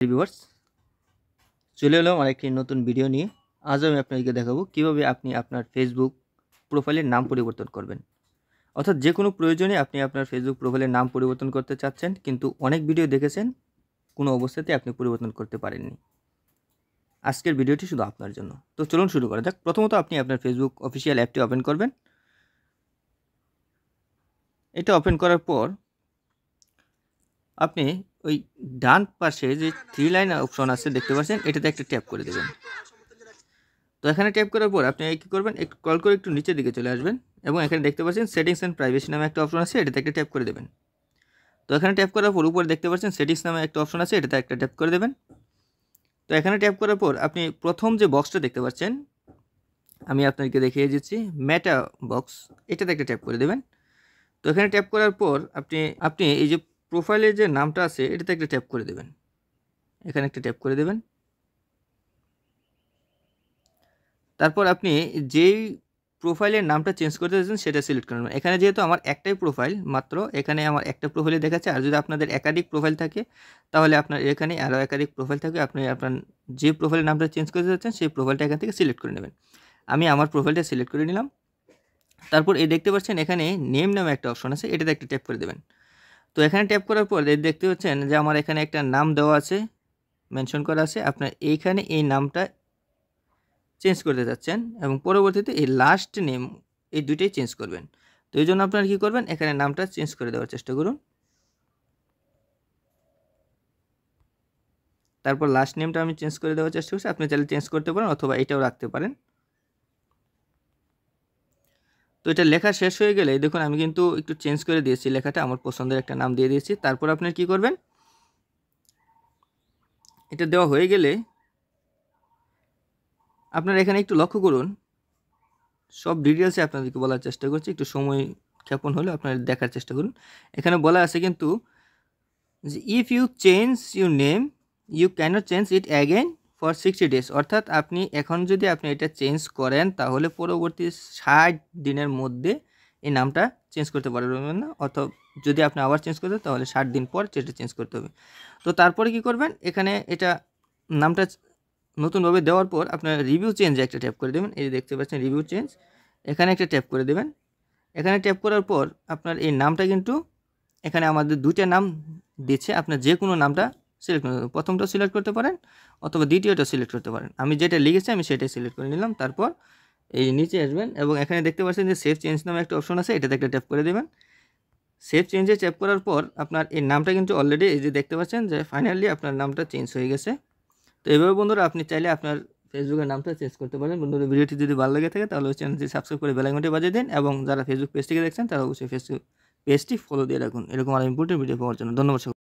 Viewers, চলে এলাম আরেকটি নতুন ভিডিও নিয়ে। আজ আমি আপনাদেরকে দেখাবো কিভাবে আপনি আপনার ফেসবুক প্রোফাইলের নাম পরিবর্তন করবেন। অর্থাৎ যে কোনো প্রয়োজনে আপনি আপনার ফেসবুক প্রোফাইলের নাম পরিবর্তন করতে চাচ্ছেন, কিন্তু অনেক ভিডিও দেখেছেন, কোনো অবস্থাতে আপনি পরিবর্তন করতে পারেননি। আজকের ভিডিওটি শুধু আপনার জন্য। তো চলুন শুরু করা যাক। প্রথমত আপনি আপনার ফেসবুক অফিসিয়াল অ্যাপটি ওপেন করবেন। এটা ওপেন করার পর আপনি ওই ডান পাশে যে 3 লাইন অপশন আছে দেখতে পাচ্ছেন, এটাতে একটা ট্যাপ করে দেবেন। তো এখানে ট্যাপ করার পর আপনি কী করবেন, একটু স্ক্রল করে একটু নিচের দিকে চলে আসবেন এবং এখানে দেখতে পাচ্ছেন সেটিংস অ্যান্ড প্রাইভেসি নামে একটা অপশন আছে, এটাতে একটা ট্যাপ করে দেবেন। তো এখানে ট্যাপ করার পর উপরে দেখতে পাচ্ছেন সেটিংস নামে একটা অপশন আছে, এটাতে একটা ট্যাপ করে দেবেন। তো এখানে ট্যাপ করার পর আপনি প্রথম যে বক্সটা দেখতে পাচ্ছেন, আমি আপনাদেরকে দেখিয়ে দিচ্ছি, মেটা বক্স, এটাতে একটা ট্যাপ করে দেবেন। তো এখানে ট্যাপ করার পর আপনি আপনি এই যে প্রোফাইলের যে নামটা আছে, এটাতে একটা ট্যাপ করে দেবেন। এখানে একটা ট্যাপ করে দেবেন। তারপর আপনি যেই প্রোফাইলের নামটা চেঞ্জ করতে চাচ্ছেন সেটা সিলেক্ট করবেন। এখানে যেহেতু আমার একটাই প্রোফাইল মাত্র, এখানে আমার একটা প্রোফাইলে দেখাচ্ছে। আর যদি আপনাদের একাধিক প্রোফাইল থাকে তাহলে আপনার এখানে আরও একাধিক প্রোফাইল থাকে, আপনি আপনার যে প্রোফাইলের নামটা চেঞ্জ করতে চাচ্ছেন সেই প্রোফাইলটা এখান থেকে সিলেক্ট করে নেবেন। আমি আমার প্রোফাইলটা সিলেক্ট করে নিলাম। তারপর এই দেখতে পাচ্ছেন এখানে নেম নামে একটা অপশন আছে, এটাতে একটা ট্যাপ করে দেবেন। তো এখানে ট্যাপ করার পর দেখতে পাচ্ছেন যে আমার এখানে একটা নাম দেওয়া আছে, মেনশন করা আছে। আপনার এইখানে এই নামটা চেঞ্জ করতে যাচ্ছেন এবং পরবর্তীতে এই লাস্ট নেম, এই দুইটাই চেঞ্জ করবেন। তো এই জন্য আপনারা কী করবেন, এখানে নামটা চেঞ্জ করে দেওয়ার চেষ্টা করুন। তারপর লাস্ট নেমটা আমি চেঞ্জ করে দেওয়ার চেষ্টা করছি, আপনি চাইলে চেঞ্জ করতে পারেন অথবা এটাও রাখতে পারেন। তো এটা লেখা শেষ হয়ে গেলে দেখুন আমি কিন্তু একটু চেঞ্জ করে দিয়েছি লেখাটা, আমার পছন্দের একটা নাম দিয়ে দিয়েছি। তারপর আপনার কি করবেন, এটা দেওয়া হয়ে গেলে আপনারা এখানে একটু লক্ষ্য করুন, সব ডিটেলসে আপনাদেরকে বলার চেষ্টা করছি, একটু সময় ক্ষেপণ হলে আপনারা দেখার চেষ্টা করুন। এখানে বলা আছে কিন্তু যে if you change your name you cannot change it again for 60 days। অর্থাৎ আপনি এখন যদি আপনি এটা চেঞ্জ করেন তাহলে পরবর্তী 60 দিনের মধ্যে এই নামটা চেঞ্জ করতে পারবেন না, অথবা যদি আপনি আবার চেঞ্জ করতে তাহলে 60 দিন পর সেটা চেঞ্জ করতে হবে। তো তারপরে কি করবেন, এখানে এটা নামটা নতুনভাবে দেওয়ার পর আপনার রিভিউ চেঞ্জে একটা ট্যাপ করে দেবেন। এই যে দেখতে পাচ্ছেন রিভিউ চেঞ্জ, এখানে একটা ট্যাপ করে দেবেন। এখানে ট্যাপ করার পর আপনার এই নামটা কিন্তু এখানে আমাদের দুইটা নাম দিচ্ছে, আপনার যে কোনো নামটা সিলেক্ট করতে পারেন। প্রথমটা সিলেক্ট করতে পারেন অথবা দ্বিতীয়টা সিলেক্ট করতে পারেন। আমি যেটা লিখেছি আমি সেটাই সিলেক্ট করে নিলাম। তারপর এই নিচে আসবেন এবং এখানে দেখতে পাচ্ছেন যে সেভ চেঞ্জ নামে একটা অপশন আছে, এটাতে একটা ট্যাপ করে দেবেন। সেভ চেঞ্জে ট্যাপ করার পর আপনার এই নামটা কিন্তু অলরেডি এই যে দেখতে পাচ্ছেন যে ফাইনালি আপনার নামটা চেঞ্জ হয়ে গেছে। তো এভাবে বন্ধুরা আপনি চাইলে আপনার ফেসবুকের নামটা চেঞ্জ করতে পারেন। বন্ধুরা ভিডিওটি যদি ভালো লেগে থাকে তাহলে ওই চ্যানেলটি সাবস্ক্রাইব করে বেল আইকনটি বাজিয়ে দিন এবং যারা ফেসবুক পেজ থেকে দেখছেন তারা অবশ্যই ফেসবুক পেজটি ফলো দিয়ে রাখুন এরকম আরও ইম্পর্টেন্ট ভিডিও পাওয়ার জন্য। ধন্যবাদ।